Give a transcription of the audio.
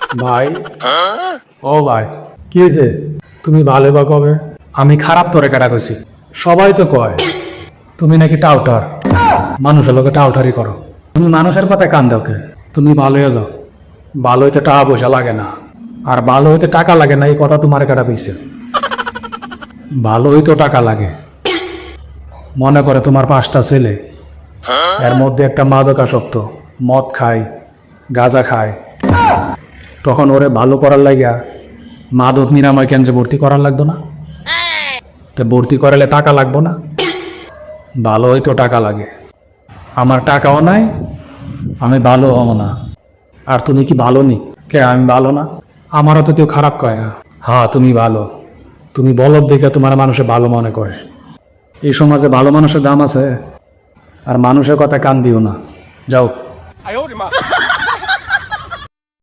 ভাই, ও ভাই, কি হয়েছে? তুমি ভালো বা কবে? আমি খারাপ তোরে কাটা কইছি। সবাই তো কয় তুমি নাকি টাউটার, মানুষের লোকে টাউটারি করো। তুমি মানুষের কথায় কান দাও কে? তুমি ভালো হয়ে যাও। ভালো হইতে টাকা পয়সা লাগে না, আর ভালো হইতে টাকা লাগে না এই কথা তোমার কাটা কইছে। ভালো হইতেও টাকা লাগে। মনে করে তোমার 5টা ছেলে, এর মধ্যে একটা মাদকাসক্ত, মদ খায়, গাঁজা খায়। তখন ওরে ভালো করার লাগিয়া মাদক নিরাময় কেন্দ্রে ভর্তি করার লাগতো না? তো ভর্তি করালে টাকা লাগবো না? ভালো হইতো টাকা লাগে। আমার টাকাও নাই, আমি ভালো হব না। আর তুমি কি ভালো নি? কে আমি ভালো না? আমারও তো কেউ খারাপ কয় না। হ্যাঁ তুমি ভালো, তুমি বলদ দেখে তোমার মানুষে ভালো মনে করে। এই সমাজে ভালো মানুষের দাম আছে, আর মানুষের কথা কান দিও না। যাও।